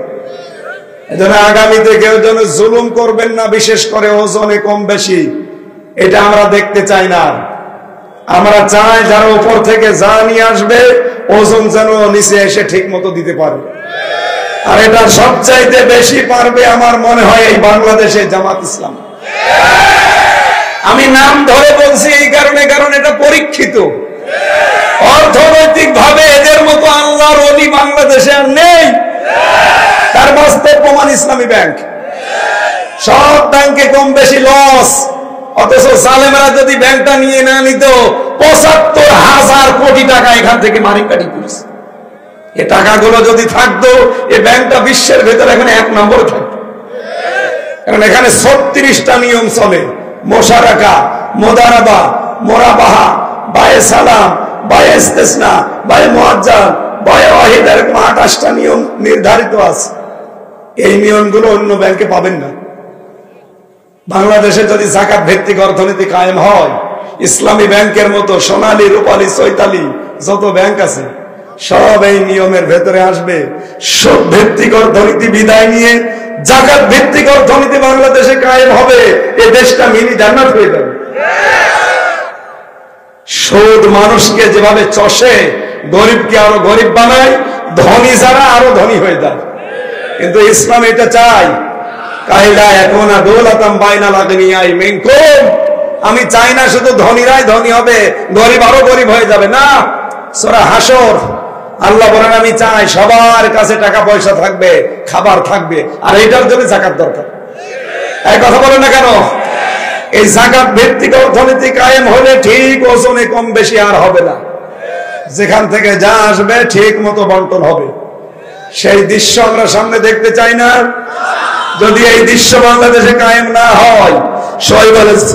এজন্য আগামীতে কেউ যেন জুলুম করবেন না, বিশেষ করে ওজনে কম বেশি, এটা আমরা দেখতে চাই না। আমরা চাই যারা উপর থেকে যা নিয়ে আসবে ওজন যেন নিচে এসে ঠিক মতো দিতে পারে। আর এটা সবচাইতে বেশি পারবে আমার মনে হয় এই বাংলাদেশে জামাত ইসলাম। আমি নাম ধরে বলছি এই কারণে, কারণ এটা পরীক্ষিত। অর্থনৈতিক ভাবে এদের মতো আল্লাহর ওলি বাংলাদেশে আর নেই। তার বাস্তব প্রমাণ ইসলামী ব্যাংক। সব ব্যাংকে কম বেশি লস, অথচ সালেমরা যদি ব্যাংকটা নিয়ে না নিত ৭৫,০০০ কোটি টাকা এখান থেকে মারিকাটি করেছে। এ টাকাগুলো যদি থাকতো এই ব্যাংকটা বিশ্বের ভেতরে এখন ১ নম্বরে থাকতো। কারণ এখানে ৩৬টা নিয়ম চলে, মোশারাকা, মোদারাবা, মোরাবাহা, বায়ে সালাম, বায়ে ইস্তেসনা, বায়ে মুআজ্জাল, বায়ে ওয়াহিদ, এরকম ২৮টা নিয়ম নির্ধারিত আছে। এই নিয়মগুলো অন্য ব্যাংকে পাবেন না। বাংলাদেশে যদি যাকাত ভিত্তিক অর্থনীতি কায়েম হয়, ইসলামী ব্যাংকের মতো সোনালী, রূপালী, চৈতালি যত ব্যাংক আছে সব এই নিয়মের ভেতরে আসবে। সুদ ভিত্তিক অর্থনীতি বিদায় নিয়ে যাকাত ভিত্তিক অর্থনীতি বাংলাদেশে কায়েম হবে, এই দেশটা মিনি জান্নাত হয়ে যাবে। সুদ মানুষকে যেভাবে চষে, গরিবকে আরো গরিব বানায়, ধনী যারা আরো ধনী হয়ে যায়। কিন্তু ইসলাম এটা চাই, কাইলা এখন দৌলাতাম বাইনাল আগনিয়াই মিনকুম, আমি চাই না শুধু ধনীরাই ধনী হবে, গরিব আরো গরিব হয়ে যাবে। না, সূরা হাসর আল্লাহ বলেন আমি চাই সবার কাছে টাকা পয়সা থাকবে, খাবার থাকবে, আর এটার জন্য যাকাত দরকার। এই কথা বলেন না কেন? এই যাকাত ভিত্তিক অর্থনীতি কায়েম হলে ঠিক ওজনে কম বেশি আর হবে না, যেখান থেকে যা আসবে ঠিক মতো বন্টন হবে। সেই দৃশ্য আমরা সামনে দেখতে চাই না? যদি এই দৃশ্য বাংলাদেশে কায়েম না হয়, শোয়েব আলাইহিস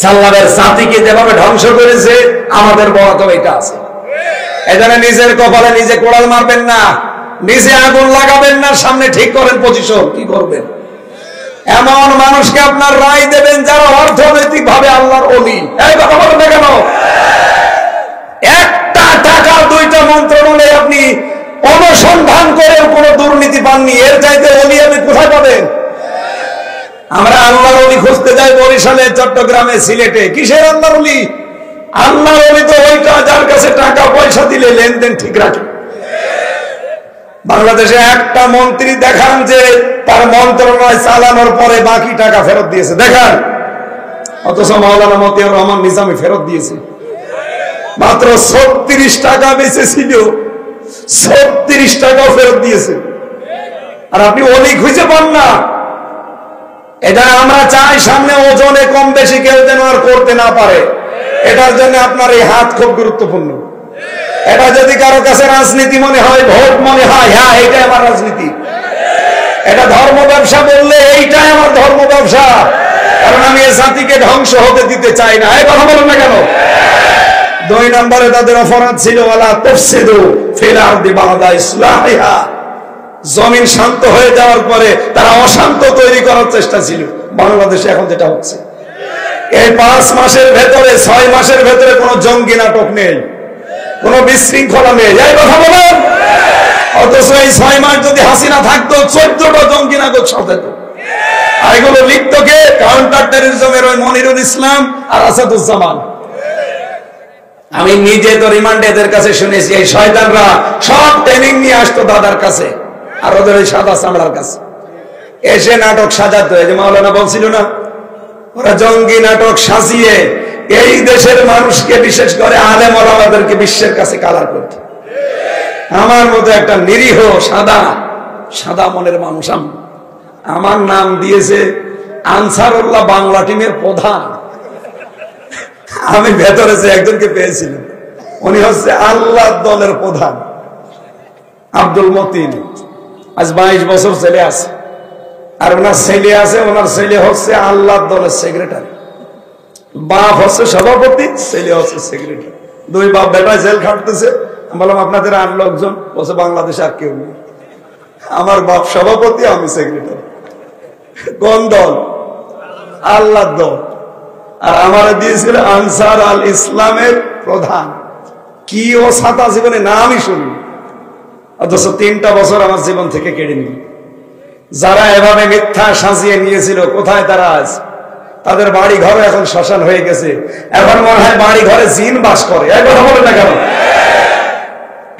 সালামের জাতিকে যেভাবে ধ্বংস করেছে, আমাদের বরাত এটা আছে। এজন্য নিজের কপালে নিজে কোড়াল মারবেন না, নিজে আগুন লাগাবেন না, সামনে ঠিক করেন পজিশন, কি করবেন। এমন মানুষকে আপনার রায় দেবেন যারা অর্থনৈতিক ভাবে আল্লাহর ওলি। এই কথা বলেন না কেন? একটা টাকা ২টা মন্ত্রণালয়ে আপনি অনুসন্ধান করে কোনো দুর্নীতি পাননি, এর চাইতে ওলি আপনি কোথায় পাবেন? আমরা আল্লাহর ওলি খুঁজতে যাই বরিশালে, চট্টগ্রামে, সিলেটে। কিসের আল্লাহর ওলি? আল্লাহর ওলি তো ওইটা যার কাছে টাকা পয়সা দিলে লেনদেন ঠিক রাখে। বাংলাদেশে একটা মন্ত্রী দেখান যে তার মন্ত্রণালয় চালানোর পরে বাকি টাকা ফেরত দিয়েছে, দেখান। অথচ মাওলানা মতিয়ার রহমান নিজামী ফেরত দিয়েছে। মাত্র ৩৬ টাকা বেঁচেছিল, ৩৬ টাকাও ফেরত দিয়েছে। আর আপনি ওলি খুঁজে পান না। এটা আমরা চাই সামনে ওজনে কম বেশি কেউ যেন আর করতে না পারে। এটার জন্য আপনার এই হাত খুব গুরুত্বপূর্ণ। এটা যদি কারো কাছে রাজনীতি মনে হয়, ভোট মনে হয়, হ্যাঁ এইটাই আমার রাজনীতি, এটা ধর্ম ব্যবসা বললে এইটাই আমার ধর্ম ব্যবসা, কারণ আমি এই জাতিকে ধ্বংস হতে দিতে চাই না। এই কথা বলেন না কেন? ২ নম্বরে তাদের অপরাধ ছিল ওয়ালা তুফসিদু ফিল আরদি বা'দা ইসলাহিহা, জমিন শান্ত হয়ে যাওয়ার পরে তারা অশান্ত তৈরি করার চেষ্টা ছিল। বাংলাদেশে এখন যেটা হচ্ছে, এই ৫ মাসের ভেতরে ৬ মাসের ভেতরে কোনো জঙ্গি নাটক নেই, কোনো বিশৃঙ্খলা নেই। এই কথা বলেন। অথচ এই ৬ মাস যদি হাসিনা থাকতো ১৪টা জঙ্গি নাটক সাজাতো। আর এগুলো লিখত কে? কাউন্টার টেররিজমের ওই মনিরুল ইসলাম আর আসাদুজ্জামান। আমি নিজে তো রিমান্ডে এদের কাছে শুনেছি, এই শয়তানরা সব ট্রেনিং নিয়ে আসতো দাদার কাছে আর ওদের ওই সাদা চামড়ার কাছে, এসে নাটক সাজাতো। এই যে মাওলানা বলছিল না, ওরা জঙ্গি নাটক সাজিয়ে এই দেশের মানুষকে, বিশেষ করে আলেম ওলামাদেরকে বিশ্বের কাছে কালার করত। আমার মতো একটা নিরীহ সাদা মনের মানুষ, আমার নাম দিয়েছে আনসারুল্লাহ বাংলা টিমের প্রধান। আমি ভেতরে যে একজনকে পেয়েছিলাম, উনি হচ্ছে আল্লাহ দলের প্রধান, আব্দুল মতিন। আজ ২২ বছর ছেলে আছে, আর ওনার ছেলে আছে, ওনার ছেলে হচ্ছে আল্লাহ দলের সেক্রেটারি। বাপ হচ্ছে সভাপতি, ছেলে হচ্ছে সেক্রেটারি। ২ বাপ বেটা জেল খাটতেছে। বললাম আপনাদের ৮ লোকজন, বলছে বাংলাদেশে আর কেউ নেই। আমার বাপ সভাপতি, আমি সেক্রেটারি। কোন দল? আল্লাহ দল। আর আমার দিয়েছিল আনসার আল ইসলামের প্রধান। কি ও ছাতা জীবনে নামই শুনি, অথচ ৩টা বছর আমার জীবন থেকে কেড়ে নিল। যারা এভাবে মিথ্যা সাজিয়ে নিয়েছিল, কোথায় তারা আজ? তাদের বাড়ি ঘরে এখন শ্মশান হয়ে গেছে। এখন মনে হয় বাড়ি ঘরে জিন বাস করে। এই কথা বলে না কেন?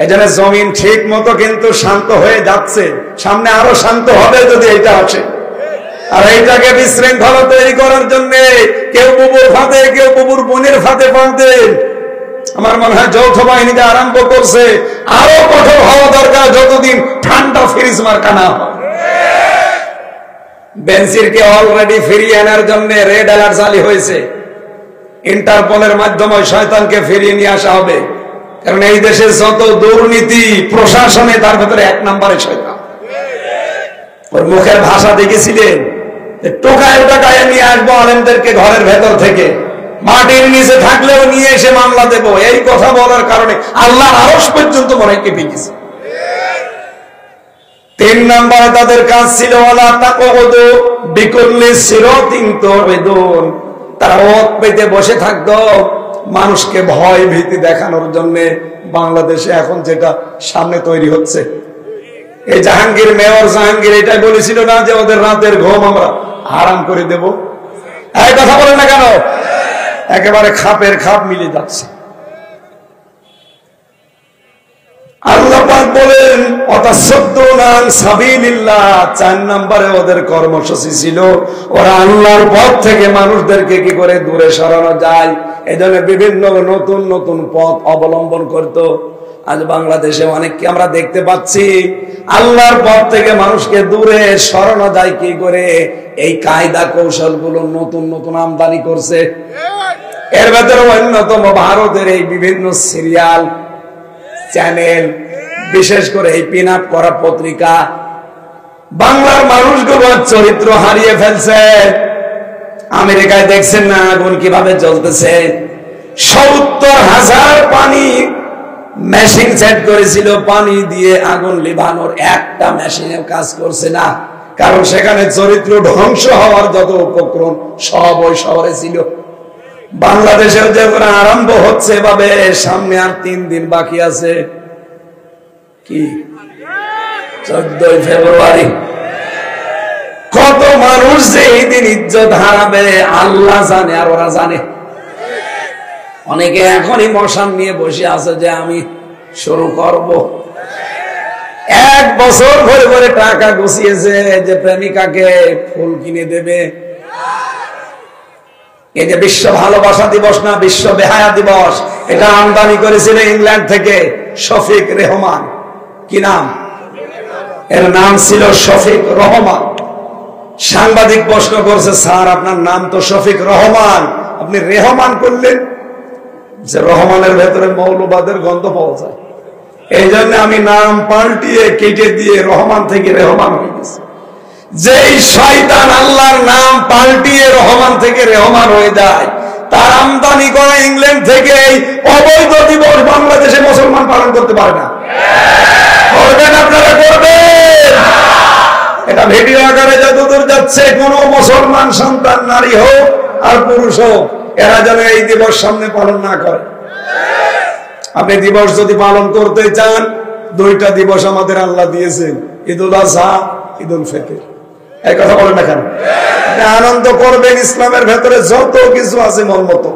এই জন্য জমিন ঠিক মতো কিন্তু শান্ত হয়ে যাচ্ছে, সামনে আরো শান্ত হবে যদি এটা আসে। আর এইটাকে বিশৃঙ্খলা তৈরি করার জন্য কেউ বুবুর ফাঁদে, কেউ বুবুর বোনের ফাঁদে ফাঁদে। আমার মনে হয় যৌথ বাহিনীতে আরম্ভ করছে, আরো কঠোর হওয়া দরকার যতদিন ঠান্ডা ফ্রিজ মার্কা না হয়। বেনজিরকে অলরেডি ফিরিয়ে আনার জন্য রেড অ্যালার্ট জারি হয়েছে। ইন্টারপোলের মাধ্যমে শয়তানকে ফিরিয়ে নিয়ে আসা হবে, কারণ এই দেশের যত দুর্নীতি প্রশাসনে তার ভেতরে 1 নম্বরে শয়তান। ওর মুখের ভাষা দেখেছিলেন, টোকায় টোকায় নিয়ে আসবো আলেমদেরকে ঘরের ভেতর থেকে, মাটির নিচে থাকলেও নিয়ে এসে মামলা দেব। এই কথা বলার কারণে আল্লাহর আরশ পর্যন্ত মনে হয় কেঁপে গেছে। 3 নম্বরে তাদের কাজ ছিল ওয়ালা তাকউদু বিকুল্লি সিরাতিন তু'বিদুন, তারা ওত পেতে বসে থাকতো মানুষকে ভয় ভীতি দেখানোর জন্য। বাংলাদেশে এখন যেটা সামনে তৈরি হচ্ছে, এই জাহাঙ্গীর, মেয়র জাহাঙ্গীর এটাই বলেছিল না যে ওদের রাতের ঘুম আমরা হারাম করে দেব? এই কথা বলেন না কেন? একেবারে খাপের খাপ মিলে যাচ্ছে। আল্লাহ পাক বলেন ওয়াতাসাদ্দুনা আন সাবিলিল্লাহ, 4 নম্বরে ওদের কর্মসূচি ছিল ওরা আল্লাহর পথ থেকে মানুষদেরকে কি করে দূরে সরানো যায়, এজন্য বিভিন্ন নতুন নতুন পথ অবলম্বন করত। আজ বাংলাদেশে অনেককে আমরা দেখতে পাচ্ছি আল্লাহর পথ থেকে মানুষকে দূরে সরানো যায় কি করে, এই কায়দা কৌশলগুলো নতুন নতুন আমদানি করছে। এর ভেতরে অন্যতম ভারতের এই বিভিন্ন সিরিয়াল চ্যানেল, বিশেষ করে এই পিন আপ করা পত্রিকা, বাংলার মানুষগুলোর চরিত্র হারিয়ে ফেলছে। আমেরিকায় দেখছেন না আগুন কিভাবে জ্বলতেছে? 70,000 পানি মেশিন সেট করেছিল, পানি দিয়ে আগুন লিভানোর একটা মেশিনের কাজ করছে না, কারণ সেখানে চরিত্র ধ্বংস হওয়ার যত উপক্রম সব ওই শহরে ছিল। বাংলাদেশেও যখন আরম্ভ হচ্ছে এভাবে, সামনে আর 3 দিন বাকি আছে। কি 14 ফেব্রুয়ারি। কত মানুষ যে এই দিন ইজ্জত হারাবে আল্লাহ জানে, আর ওরা জানে। অনেকে এখনই মশান নিয়ে বসে আছে যে আমি শুরু করব। 1 বছর ধরে ধরে টাকা গুছিয়েছে যে প্রেমিকাকে ফুল কিনে দেবে। এই যে বিশ্ব ভালোবাসা দিবস না, বিশ্ব বেহায়া দিবস, এটা আমদানি করেছিল ইংল্যান্ড থেকে শফিক রেহমান। কি নাম? এর নাম ছিল শফিক রহমান। সাংবাদিক প্রশ্ন করছে, স্যার আপনার নাম তো শফিক রহমান, আপনি রেহমান করলেন? যে রহমানের ভেতরে মৌলবাদের গন্ধ পাওয়া যায়, এই জন্য আমি নাম পাল্টিয়ে কেটে দিয়ে রহমান থেকে রেহমান হয়ে গেছে। যেই শয়তান আল্লাহর নাম পাল্টিয়ে রহমান থেকে রেহমান হয়ে যায়, তার আমদানি করা ইংল্যান্ড থেকে এই অবৈধ দিবস বাংলাদেশে মুসলমান পালন করতে পারে না। করবেন আপনারা? করবেন? এটা ভিডিও আকারে যতদূর যাচ্ছে, কোন মুসলমান সন্তান, নারী হোক আর পুরুষ হোক, এরা যেন এই দিবস সামনে পালন না করে। আপনি দিবস যদি পালন করতে চান, 2টা দিবস আমাদের আল্লাহ দিয়েছেন, ঈদুল আজহা, ঈদুল ফিতর। এই কথা বলেন না কেন? আনন্দ করবেন, ইসলামের ভেতরে যত কিছু আছে মন মতো।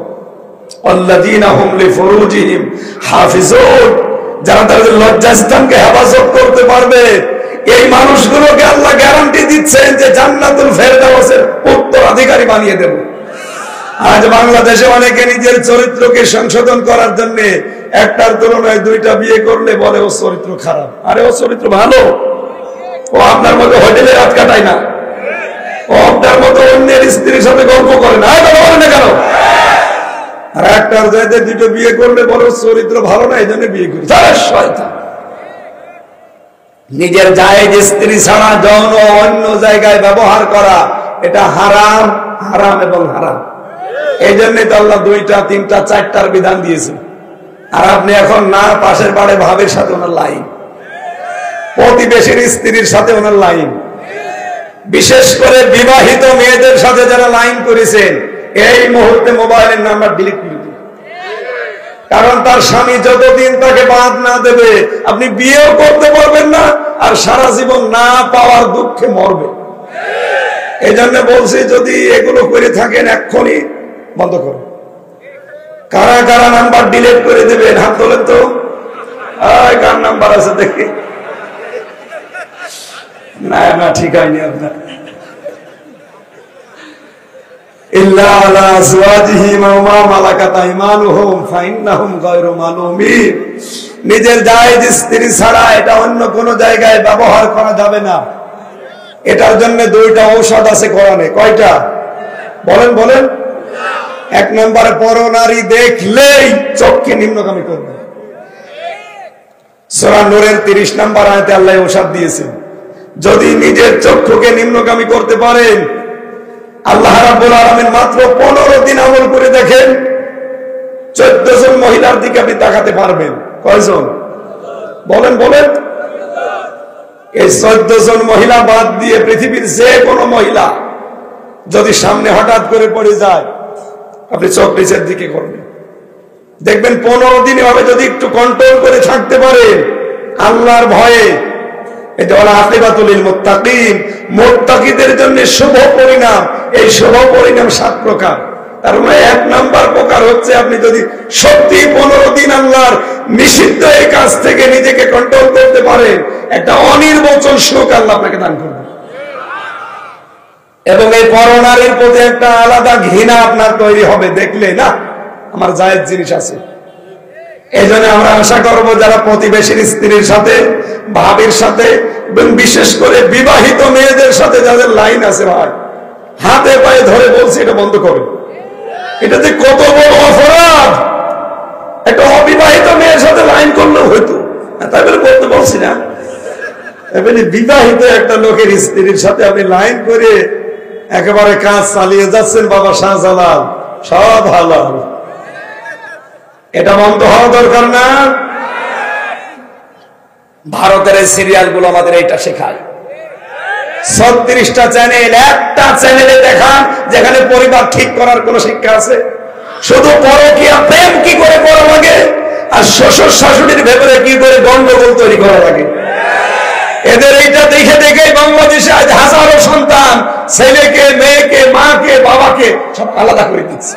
আল্লাযীনা হুম লিফুরুজিহিম হাফিজুন, যারা তাদের লজ্জাস্থানকে হেফাজত করতে পারবে, এই মানুষগুলোকে আল্লাহ গ্যারান্টি দিচ্ছেন যে জান্নাতুল ফেরদাউসের উত্তরাধিকারী বানিয়ে দেব। আজ বাংলাদেশে অনেকে নিজের চরিত্রকে সংশোধন করার জন্য একটার তুলনায় 2টা বিয়ে করলে বলে ও চরিত্র খারাপ। আরে ও চরিত্র ভালো, ও আপনার মতো হোটেলে রাত কাটায় না, ও আপনার মতো অন্যের স্ত্রীর সাথে গল্প করে না। বলে না কেন? আর একটার জায়গাতে 2টো বিয়ে করলে বলে চরিত্র ভালো না, এই জন্য বিয়ে করি। শয়তান। নিজের জায়েজ স্ত্রী ছাড়া যৌন অন্য জায়গায় ব্যবহার করা, এটা হারাম, হারাম এবং হারাম। এই জন্যই তো আল্লাহ 2টা 3টা 4টার বিধান দিয়েছে। আর আপনি এখন না, পাশের বাড়ি ভাবের সাথে ওনার লাইন, প্রতিবেশীর স্ত্রীর সাথে ওনার লাইন, বিশেষ করে বিবাহিত মেয়েদের সাথে যারা লাইন করেছেন, এই মুহূর্তে মোবাইলের নাম্বার ডিলিট করে দিন। কারণ তার স্বামী যতদিন তাকে বাদ না দেবে, আপনি বিয়েও করতে পারবেন না, আর সারা জীবন না পাওয়ার দুঃখে মরবে। এই জন্য বলছি, যদি এগুলো করে থাকেন এক্ষুনি বন্ধ করুন। কারা কারা নাম্বার ডিলিট করে দেবেন হাত তোলেন তো। কার নাম্বার আছে দেখি? না না, ঠিক হয়নি আপনার। ইল্লা আলা আজওয়াজিহিম ওয়া মা মালাকাত আইমানুহুম ফাইন্নাহুম গায়রু মালুমিন। নিজের জায়েজ স্ত্রী ছাড়া এটা অন্য কোন জায়গায় ব্যবহার করা যাবে না। এটার জন্য দুইটা ঔষধ আছে কোরআনে। কয়টা বলেন বলেন? এক নম্বরে পরনারী দেখলেই চোখকে নিম্নগামী করবে। সূরা নূরের 30 নম্বর আয়াতে আল্লাহ ঔষধ দিয়েছেন, যদি নিজের চক্ষুকে নিম্নগামী করতে পারেন, আল্লাহ রাব্বুল আলামিন মাত্র 15 দিন আমল করে দেখেন, 14 জন মহিলার দিকে আপনি তাকাতে পারবেন। কয়জন বলেন বলেন? এই 14 জন মহিলা বাদ দিয়ে পৃথিবীর যে কোনো মহিলা যদি সামনে হঠাৎ করে পড়ে যায়, আপনি চোখ নিচের দিকে করবেন, দেখবেন 15 দিন এভাবে যদি একটু কন্ট্রোল করে থাকতে পারেন আল্লাহর ভয়ে, এটা হলো আকিবাতুল লিল মুত্তাকিন, মুত্তাকিদের জন্য শুভ পরিণাম। এই শুভ পরিণাম 7 প্রকার। তার মানে 1 নাম্বার প্রকার হচ্ছে আপনি যদি সত্যি 15 দিন আল্লাহর নিষিদ্ধ এই কাজ থেকে নিজেকে কন্ট্রোল করতে পারেন, একটা অনির্বচল সুখ আল্লাহ আপনাকে দান করবে। এবং এই পরনারীর প্রতি একটা আলাদা ঘৃণা আপনার তৈরি হবে, দেখলে না আমার জায়েজ জিনিস আছে। এই জন্য আমরা আশা করবো যারা প্রতিবেশীর স্ত্রীর সাথে, ভাবির সাথে, এবং বিশেষ করে বিবাহিত মেয়েদের সাথে যাদের লাইন আছে, ভাই হাতে পায়ে ধরে বলছি এটা বন্ধ করবে। এটা যে কত বড় অপরাধ, একটা অবিবাহিত মেয়ের সাথে লাইন করলেও হয়তো, তাই বলে বলতে বলছি না, এমনি বিবাহিত একটা লোকের স্ত্রীর সাথে আপনি লাইন করে একেবারে কাজ চালিয়ে যাচ্ছেন, বাবা শাহজালাল সব হালাল, এটা বন্ধ হওয়া দরকার না? ভারতের এই সিরিয়াল গুলো আমাদের এইটা শেখায়। 36টা চ্যানেল, একটা চ্যানেলে দেখান যেখানে পরিবার ঠিক করার কোন শিক্ষা আছে? শুধু পরকীয়া প্রেম কি করে করা লাগে, আর শ্বশুর শাশুড়ির ভেতরে কি করে গন্ডগোল তৈরি করা লাগে। এদের এইটা দেখে দেখেই বাংলাদেশে আজ হাজারো সন্তান ছেলেকে, মেয়েকে, মাকে, বাবাকে সব আলাদা করে দিচ্ছে।